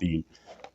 3।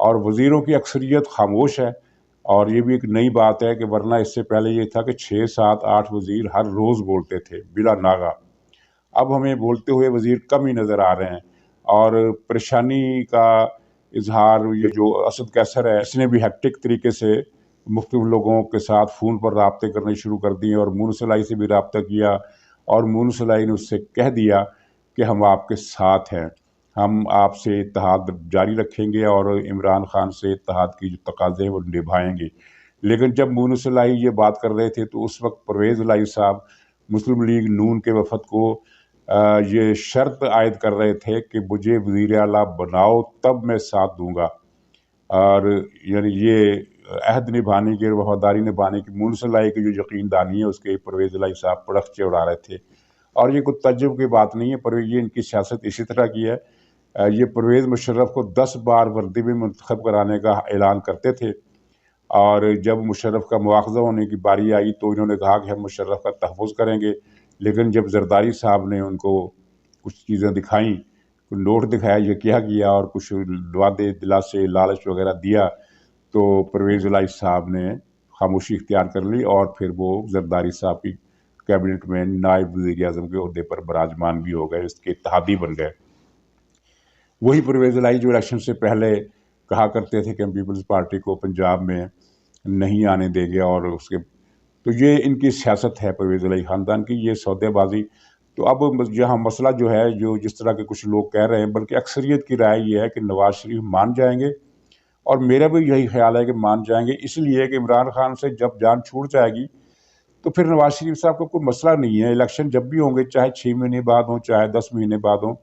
اور وزیروں کی اکثریت خاموش ہے، اور یہ بھی ایک نئی بات ہے کہ ورنہ اس سے پہلے یہ تھا کہ 6 7 8 وزیر ہر روز بولتے تھے بلا ناغہ۔ اب ہمیں بولتے ہوئے وزیر کم ہی نظر آ رہے ہیں، اور پریشانی کا اظہار یہ جو اسد قیصر ہے اس نے بھی ہیکٹک طریقے سے مختلف لوگوں کے ساتھ فون پر رابطے کرنے شروع کر دیے، اور مون صلاحی سے بھی رابطہ کیا، اور مون صلاحی نے اس سے کہہ دیا کہ ہم آپ کے ساتھ ہیں، ہم آپ سے اتحاد جاری رکھیں گے اور عمران خان سے اتحاد کی جو تقاضے ہیں وہ نبھائیں گے۔ لیکن جب مون صلاحی یہ بات کر رہے تھے تو اس وقت پرویز الہی صاحب مسلم لیگ نون کے وفد کو یہ شرط عائد کر رہے تھے کہ مجھے وزیر اعلیٰ بناؤ تب میں ساتھ دوں گا، اور یعنی یہ عہد نبھانے کی، وفاداری نبھانے کی مون صلاحی کی جو یقین دانی ہے اس کے پرویز الہی صاحب پڑخچے اڑا رہے تھے۔ اور یہ کوئی تعجب کی بات نہیں ہے، یہ ان کی سیاست اسی طرح کی ہے۔ یہ پرویز مشرف کو 10 بار وردی میں منتخب کرانے کا اعلان کرتے تھے، اور جب مشرف کا مواخذہ ہونے کی باری آئی تو انہوں نے کہا کہ ہم مشرف کا تحفظ کریں گے، لیکن جب زرداری صاحب نے ان کو کچھ چیزیں دکھائیں، نوٹ دکھایا یہ کیا اور کچھ وعدے دلاسے لالچ وغیرہ دیا، تو پرویز الہی صاحب نے خاموشی اختیار کر لی، اور پھر وہ زرداری صاحب کی کیبنٹ میں نائب وزیر اعظم کے عہدے پر براجمان بھی ہو گئے، اس کے اتحادی بن گئے۔ وہی پرویز الہی جو الیکشن سے پہلے کہا کرتے تھے کہ ہم پیپلز پارٹی کو پنجاب میں نہیں آنے دیں گے، اور اس کے تو یہ ان کی سیاست ہے پرویز الہی خاندان کی، یہ سودے بازی۔ تو اب یہاں مسئلہ جو ہے، جو جس طرح کے کچھ لوگ کہہ رہے ہیں، بلکہ اکثریت کی رائے یہ ہے کہ نواز شریف مان جائیں گے، اور میرا بھی یہی خیال ہے کہ مان جائیں گے، اس لیے کہ عمران خان سے جب جان چھوٹ جائے گی تو پھر نواز شریف صاحب کو کوئی مسئلہ نہیں ہے، الیکشن جب بھی ہوں گے، چاہے 6 مہینے بعد ہوں چاہے 10 مہینے بعد ہوں،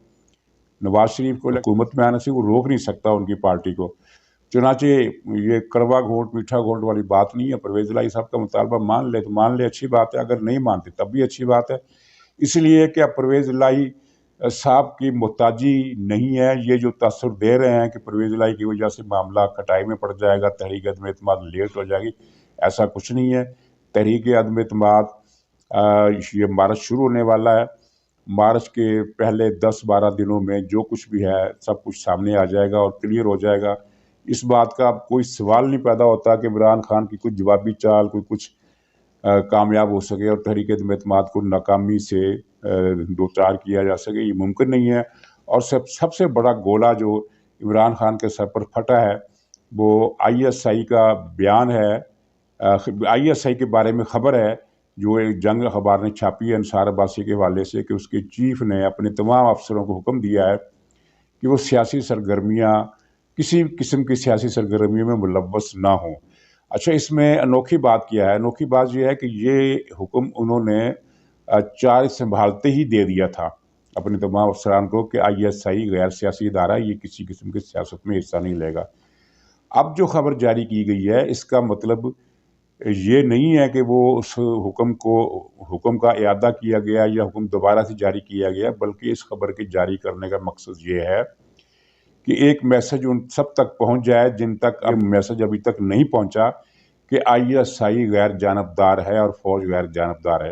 نواز شریف کو حکومت میں آنے سے وہ روک نہیں سکتا ان کی پارٹی کو۔ چنانچہ یہ کڑوا گھونٹ میٹھا گھونٹ والی بات نہیں ہے، پرویز الہی صاحب کا مطالبہ مان لے تو مان لے، اچھی بات ہے، اگر نہیں مانتے تب بھی اچھی بات ہے، اس لیے کہ اب پرویز الہی صاحب کی محتاجی نہیں ہے۔ یہ جو تاثر دے رہے ہیں کہ پرویز الہی کی وجہ سے معاملہ کھٹائی میں پڑ جائے گا، تحریک عدم اعتماد لیٹ ہو جائے گی، ایسا کچھ نہیں ہے۔ تحریک عدم اعتماد یہ مارچ شروع ہونے والا ہے، مارچ کے پہلے 10-12 دنوں میں جو کچھ بھی ہے سب کچھ سامنے آ جائے گا اور کلیئر ہو جائے گا۔ اس بات کا اب کوئی سوال نہیں پیدا ہوتا کہ عمران خان کی کوئی جوابی چال، کوئی کچھ کامیاب ہو سکے اور تحریک عدم اعتماد کو ناکامی سے دوچار کیا جا سکے، یہ ممکن نہیں ہے۔ اور سب سے بڑا گولہ جو عمران خان کے سر پر پھٹا ہے وہ ISI کا بیان ہے، ISI کے بارے میں خبر ہے جو ایک جنگ اخبار نے چھاپی ہے انصار عباسی کے حوالے سے، کہ اس کے چیف نے اپنے تمام افسروں کو حکم دیا ہے کہ وہ سیاسی سرگرمیاں، کسی قسم کی سیاسی سرگرمیوں میں ملوث نہ ہوں۔ اچھا، اس میں انوکھی بات کیا ہے؟ انوکھی بات یہ ہے کہ یہ حکم انہوں نے چارج سنبھالتے ہی دے دیا تھا اپنے تمام افسران کو کہ ISI غیر سیاسی ادارہ، یہ کسی قسم کی سیاست میں حصہ نہیں لے گا۔ اب جو خبر جاری کی گئی ہے اس کا مطلب یہ نہیں ہے کہ وہ اس حکم کا اعادہ کیا گیا یا حکم دوبارہ سے جاری کیا گیا، بلکہ اس خبر کے جاری کرنے کا مقصد یہ ہے کہ ایک میسج ان سب تک پہنچ جائے جن تک اب میسج ابھی تک نہیں پہنچا کہ ISI غیر جانبدار ہے اور فوج غیر جانبدار ہے۔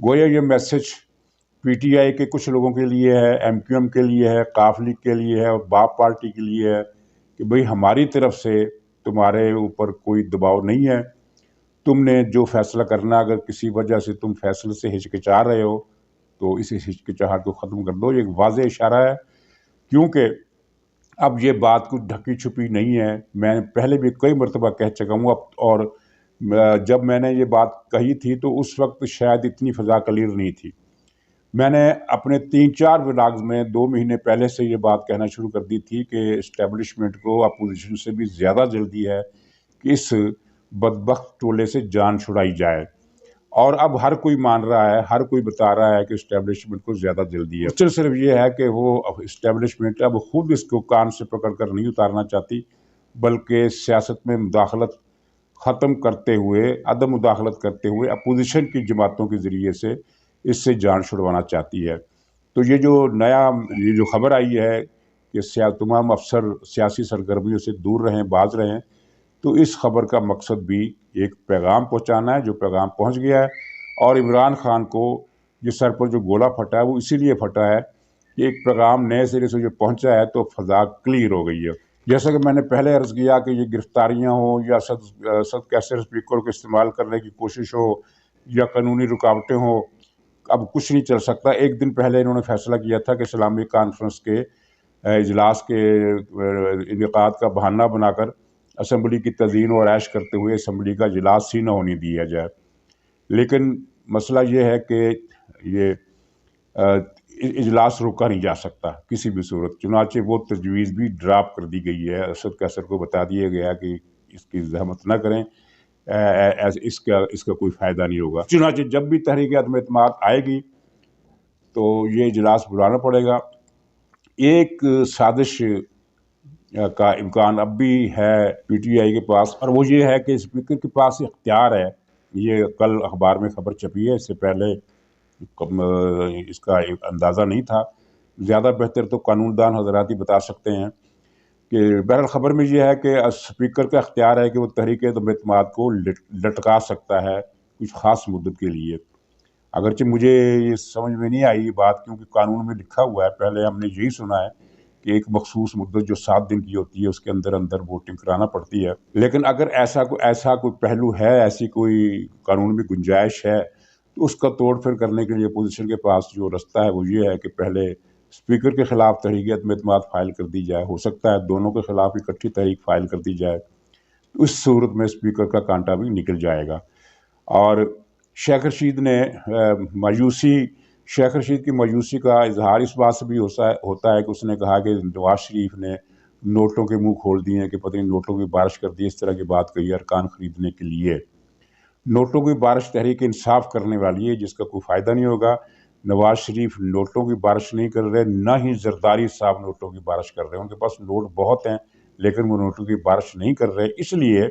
گویا یہ میسج PTI کے کچھ لوگوں کے لیے ہے، MQM کے لیے ہے، قاف لیگ کے لیے ہے اور باپ پارٹی کے لیے ہے کہ بھئی ہماری طرف سے تمہارے اوپر کوئی دباؤ نہیں ہے، تم نے جو فیصلہ کرنا، اگر کسی وجہ سے تم فیصلے سے ہچکچا رہے ہو تو اس ہچکچاہٹ کو ختم کر دو۔ یہ ایک واضح اشارہ ہے، کیونکہ اب یہ بات کچھ ڈھکی چھپی نہیں ہے۔ میں پہلے بھی کئی مرتبہ کہہ چکا ہوں، اور جب میں نے یہ بات کہی تھی تو اس وقت شاید اتنی فضا کلیر نہیں تھی۔ میں نے اپنے 3-4 ولاگز میں 2 مہینے پہلے سے یہ بات کہنا شروع کر دی تھی کہ اسٹیبلشمنٹ کو اپوزیشن سے بھی زیادہ جلدی ہے کہ اس بدبخت ٹولے سے جان چھڑائی جائے، اور اب ہر کوئی مان رہا ہے، ہر کوئی بتا رہا ہے کہ اسٹیبلشمنٹ کو زیادہ جلدی ہے۔ صرف یہ ہے کہ وہ اسٹیبلشمنٹ اب خود اس کو کان سے پکڑ کر نہیں اتارنا چاہتی، بلکہ سیاست میں مداخلت ختم کرتے ہوئے، عدم مداخلت کرتے ہوئے اپوزیشن کی جماعتوں کے ذریعے سے اس سے جان چھڑوانا چاہتی ہے۔ تو یہ جو خبر آئی ہے کہ تمام افسر سیاسی سرگرمیوں سے دور رہیں، باز رہیں، تو اس خبر کا مقصد بھی ایک پیغام پہنچانا ہے، جو پیغام پہنچ گیا ہے۔ اور عمران خان کو جس سر پر جو گولہ پھٹا ہے وہ اسی لیے پھٹا ہے کہ ایک پیغام نئے سرے سے جو پہنچا ہے تو فضا کلیئر ہو گئی ہے۔ جیسا کہ میں نے پہلے عرض کیا کہ یہ گرفتاریاں ہوں یا صد کیسر اسپیکر کو استعمال کرنے کی کوشش ہو یا قانونی رکاوٹیں ہوں، اب کچھ نہیں چل سکتا۔ ایک دن پہلے انہوں نے فیصلہ کیا تھا کہ اسلامی کانفرنس کے اجلاس کے انعقاد کا بہانہ بنا کر اسمبلی کی تزئین و آرائش کرتے ہوئے اسمبلی کا اجلاس ہی نہ ہونے دیا جائے، لیکن مسئلہ یہ ہے کہ یہ اجلاس روکا نہیں جا سکتا کسی بھی صورت، چنانچہ وہ تجویز بھی ڈراپ کر دی گئی ہے۔ اسد کیسر کو بتا دیا گیا کہ اس کی زحمت نہ کریں، اس کا کوئی فائدہ نہیں ہوگا۔ چنانچہ جب بھی تحریک عدم اعتماد آئے گی تو یہ اجلاس بلانا پڑے گا۔ ایک سازش کا امکان اب بھی ہے پی ٹی آئی کے پاس، اور وہ یہ ہے کہ اسپیکر کے پاس اختیار ہے، یہ کل اخبار میں خبر چھپی ہے، اس سے پہلے اس کا اندازہ نہیں تھا، زیادہ بہتر تو قانون دان حضرات ہی بتا سکتے ہیں کہ بہرحال خبر میں یہ ہے کہ اسپیکر کا اختیار ہے کہ وہ تحریک عدم اعتماد کو لٹکا سکتا ہے کچھ خاص مدت کے لیے۔ اگرچہ مجھے یہ سمجھ میں نہیں آئی یہ بات، کیونکہ قانون میں لکھا ہوا ہے، پہلے ہم نے یہی سنا ہے کہ ایک مخصوص مدت جو 7 دن کی ہوتی ہے اس کے اندر ووٹنگ کرانا پڑتی ہے، لیکن اگر ایسا کوئی پہلو ہے، ایسی کوئی قانون میں گنجائش ہے، تو اس کا توڑ پھر کرنے کے لیے اپوزیشن کے پاس جو رستہ ہے وہ یہ ہے کہ پہلے اسپیکر کے خلاف تحریک عدم اعتماد فائل کر دی جائے، ہو سکتا ہے دونوں کے خلاف اکٹھی تحریک فائل کر دی جائے، تو اس صورت میں اسپیکر کا کانٹا بھی نکل جائے گا۔ اور شیخ رشید کی مایوسی کا اظہار اس بات سے بھی ہوتا ہے کہ اس نے کہا کہ نواز شریف نے نوٹوں کے منہ کھول دیے ہیں، کہ پتہ نہیں نوٹوں کی بارش کر دی، اس طرح کی بات کہی ارکان خریدنے کے لیے۔ نوٹوں کی بارش تحریک انصاف کرنے والی ہے، جس کا کوئی فائدہ نہیں ہوگا۔ نواز شریف نوٹوں کی بارش نہیں کر رہے، نہ ہی زرداری صاحب نوٹوں کی بارش کر رہے ہیں، ان کے پاس نوٹ بہت ہیں لیکن وہ نوٹوں کی بارش نہیں کر رہے، اس لیے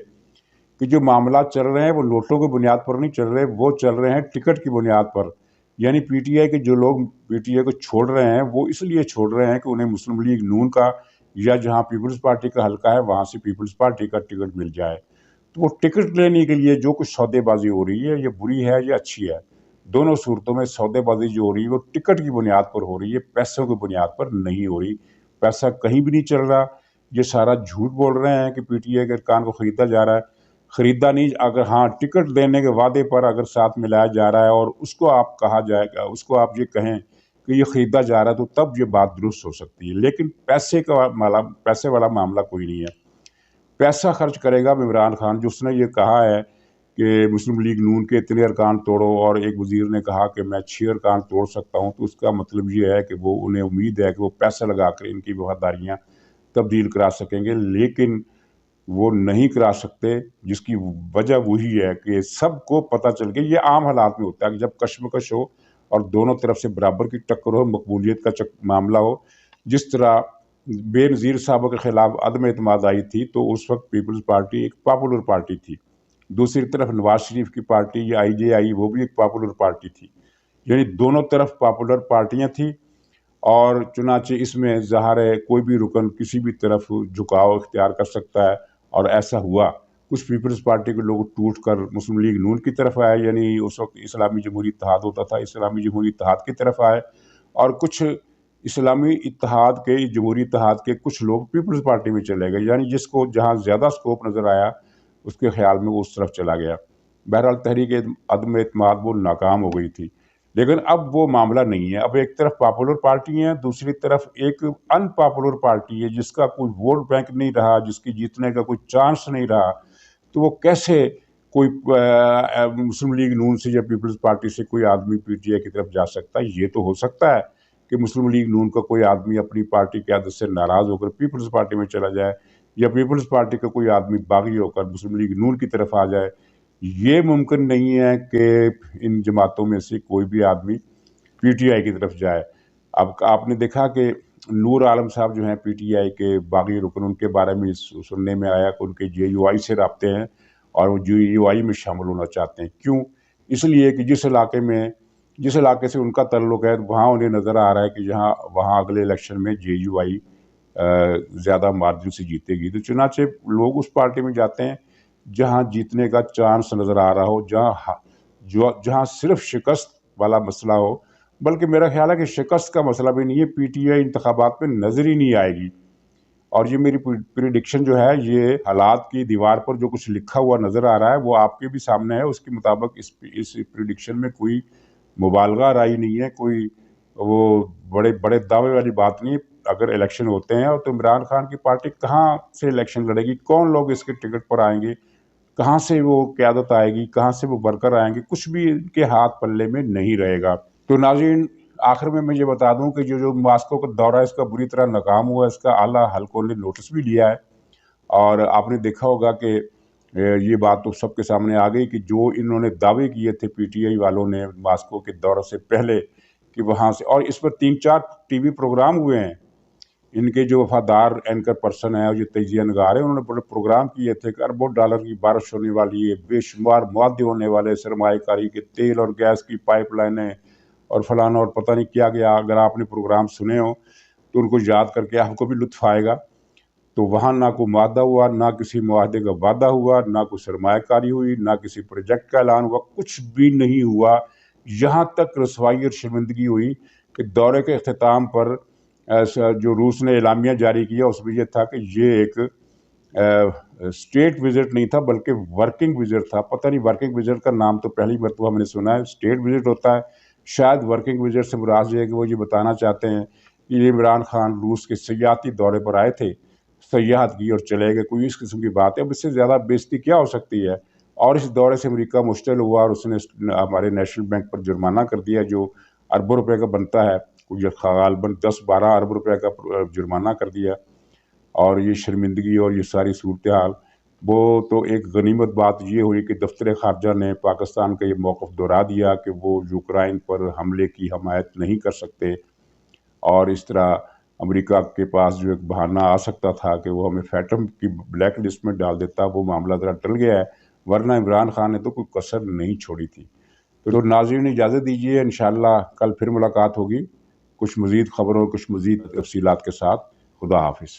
کہ جو معاملات چل رہے ہیں وہ نوٹوں کی بنیاد پر نہیں چل رہے، وہ چل رہے ہیں ٹکٹ کی بنیاد پر۔ یعنی پی ٹی آئی کے جو لوگ پی ٹی آئی کو چھوڑ رہے ہیں وہ اس لیے چھوڑ رہے ہیں کہ انہیں مسلم لیگ نون کا یا جہاں پیپلز پارٹی کا حلقہ ہے وہاں سے پیپلز پارٹی کا ٹکٹ مل جائے۔ تو وہ ٹکٹ لینے کے لیے جو کچھ سودے بازی ہو رہی ہے، یہ بری ہے یا اچھی ہے؟ دونوں صورتوں میں سودے بازی جو ہو رہی ہے وہ ٹکٹ کی بنیاد پر ہو رہی ہے، پیسوں کی بنیاد پر نہیں ہو رہی۔ پیسہ کہیں بھی نہیں چل رہا، یہ سارا جھوٹ بول رہے ہیں کہ پی ٹی آئی کے ارکان کو خریدا جا رہا ہے، خریدا نہیں، اگر ہاں ٹکٹ دینے کے وعدے پر اگر ساتھ ملایا جا رہا ہے اور اس کو آپ کہا جائے گا، اس کو آپ یہ کہیں کہ یہ خریدا جا رہا ہے، تو تب یہ بات درست ہو سکتی ہے، لیکن پیسے والا معاملہ کوئی نہیں ہے۔ پیسہ خرچ کرے گا عمران خان، جس نے یہ کہا ہے کہ مسلم لیگ نون کے اتنے ارکان توڑو، اور ایک وزیر نے کہا کہ میں 6 ارکان توڑ سکتا ہوں، تو اس کا مطلب یہ ہے کہ انہیں امید ہے کہ وہ پیسہ لگا کر ان کی وفاداریاں تبدیل کرا سکیں گے، لیکن وہ نہیں کرا سکتے، جس کی وجہ وہی ہے کہ سب کو پتہ چل گیا، یہ عام حالات میں ہوتا ہے کہ جب کشمکش ہو اور دونوں طرف سے برابر کی ٹکر ہو، مقبولیت کا معاملہ ہو، جس طرح بے نظیر صاحبوں کے خلاف عدم اعتماد آئی تھی تو اس وقت پیپلز پارٹی ایک پاپولر پارٹی تھی، دوسری طرف نواز شریف کی پارٹی یا آئی جے آئی وہ بھی ایک پاپولر پارٹی تھی، یعنی دونوں طرف پاپولر پارٹیاں تھیں، اور چنانچہ اس میں ظاہر ہے کوئی بھی رکن کسی بھی طرف جھکاؤ اختیار کر سکتا ہے، اور ایسا ہوا۔ کچھ پیپلز پارٹی کے لوگ ٹوٹ کر مسلم لیگ نون کی طرف آئے، یعنی اس وقت اسلامی جمہوری اتحاد ہوتا تھا، اسلامی جمہوری اتحاد کی طرف آئے، اور کچھ اسلامی اتحاد کے جمہوری اتحاد کے کچھ لوگ پیپلز پارٹی میں چلے گئے، یعنی جس کو جہاں زیادہ سکوپ نظر آیا اس کے خیال میں وہ اس طرف چلا گیا۔ بہرحال تحریک عدم اعتماد وہ ناکام ہو گئی تھی، لیکن اب وہ معاملہ نہیں ہے۔ اب ایک طرف پاپولر پارٹی ہیں، دوسری طرف ایک ان پاپولر پارٹی ہے جس کا کوئی ووٹ بینک نہیں رہا، جس کی جیتنے کا کوئی چانس نہیں رہا، تو وہ کیسے کوئی مسلم لیگ نون سے یا پیپلز پارٹی سے کوئی آدمی پی ٹی آئی کی طرف جا سکتا ہے؟ یہ تو ہو سکتا ہے کہ مسلم لیگ نون کا کوئی آدمی اپنی پارٹی کی عادت سے ناراض ہو کر پیپلز پارٹی میں چلا جائے، یا پیپلز پارٹی کا کوئی آدمی باغی ہو کر مسلم لیگ نون کی طرف آ جائے۔ یہ ممکن نہیں ہے کہ ان جماعتوں میں سے کوئی بھی آدمی پی ٹی آئی کی طرف جائے۔ اب آپ نے دیکھا کہ نور عالم صاحب جو ہیں پی ٹی آئی کے باغی رکن، ان کے بارے میں سننے میں آیا کہ ان کے جے یو آئی سے رابطے ہیں اور وہ جے یو آئی میں شامل ہونا چاہتے ہیں۔ کیوں؟ اس لیے کہ جس علاقے سے ان کا تعلق ہے وہاں انہیں نظر آ رہا ہے کہ وہاں اگلے الیکشن میں جے یو آئی زیادہ مارجن سے جیتے گی، تو چنانچہ لوگ اس پارٹی میں جاتے ہیں جہاں جیتنے کا چانس نظر آ رہا ہو، جہاں صرف شکست والا مسئلہ ہو۔ بلکہ میرا خیال ہے کہ شکست کا مسئلہ بھی نہیں ہے، پی ٹی آئی انتخابات میں نظر ہی نہیں آئے گی۔ اور یہ میری پریڈکشن جو ہے، یہ حالات کی دیوار پر جو کچھ لکھا ہوا نظر آ رہا ہے وہ آپ کے بھی سامنے ہے. اس کے مطابق اس پریڈکشن میں کوئی مبالغہ رائی نہیں ہے، کوئی وہ بڑے بڑے دعوے والی بات نہیں. اگر الیکشن ہوتے ہیں تو عمران خان کی پارٹی کہاں سے الیکشن لڑے گی، کون لوگ اس کے ٹکٹ پر آئیں گے، کہاں سے وہ قیادت آئے گی، کہاں سے وہ ورکر آئیں گے، کچھ بھی ان کے ہاتھ پلے میں نہیں رہے گا. تو ناظرین، آخر میں یہ بتا دوں کہ جو ماسکو کا دورہ اس کا بری طرح ناکام ہوا، اس کا اعلیٰ حلقوں نے نوٹس بھی لیا ہے. اور آپ نے دیکھا ہوگا کہ یہ بات تو سب کے سامنے آ گئی کہ جو انہوں نے دعوے کیے تھے پی ٹی آئی والوں نے ماسکو کے دورے سے پہلے کہ وہاں سے، اور اس پر 3-4 ٹی وی پروگرام ہوئے ہیں. ان کے جو وفادار اینکر پرسن ہیں اور جو تجزیہ نگار ہیں، انہوں نے بڑے پروگرام کیے تھے کہ اربوں ڈالر کی بارش ہونے والی ہے، بے شمار معاہدے ہونے والے، سرمایہ کاری کے، تیل اور گیس کی پائپ لائنیں اور فلانا اور پتہ نہیں کیا گیا. اگر آپ نے پروگرام سنے ہوں تو ان کو یاد کر کے آپ کو بھی لطف آئے گا. تو وہاں نہ کوئی معاہدہ ہوا، نہ کسی معاہدے کا وعدہ ہوا، نہ کوئی سرمایہ کاری ہوئی، نہ کسی پروجیکٹ کا اعلان ہوا، کچھ بھی نہیں ہوا. یہاں تک رسوائی اور شرمندگی ہوئی کہ دورے کے اختتام پر جو روس نے اعلامیہ جاری کیا اس میں یہ تھا کہ یہ ایک اسٹیٹ وزٹ نہیں تھا بلکہ ورکنگ وزٹ تھا. پتہ نہیں ورکنگ وزٹ کا نام تو پہلی مرتبہ میں نے سنا ہے، اسٹیٹ وزٹ ہوتا ہے. شاید ورکنگ وزٹ سے مراد یہ ہے کہ وہ یہ بتانا چاہتے ہیں کہ یہ عمران خان روس کے سیاحتی دورے پر آئے تھے، سیاحت کی اور چلے گئے. کوئی اس قسم کی بات ہے؟ اب اس سے زیادہ بے عزتی کیا ہو سکتی ہے؟ اور اس دورے سے امریکہ مشتعل ہوا اور اس نے ہمارے نیشنل بینک پر جرمانہ کر دیا جو اربوں روپے کا بنتا ہے، غالباً 10-12 ارب روپے کا جرمانہ کر دیا. اور یہ شرمندگی اور یہ ساری صورتحال، وہ تو ایک غنیمت بات یہ ہوئی کہ دفتر خارجہ نے پاکستان کا یہ موقف دہرا دیا کہ وہ یوکرائن پر حملے کی حمایت نہیں کر سکتے. اور اس طرح امریکہ کے پاس جو ایک بہانہ آ سکتا تھا کہ وہ ہمیں فیٹم کی بلیک لسٹ میں ڈال دیتا، وہ معاملہ ذرا ٹل گیا ہے، ورنہ عمران خان نے تو کوئی کسر نہیں چھوڑی تھی. تو ناظرین اجازت دیجیے، انشاءاللہ کل پھر ملاقات ہوگی کچھ مزید خبروں، کچھ مزید تفصیلات کے ساتھ. خدا حافظ.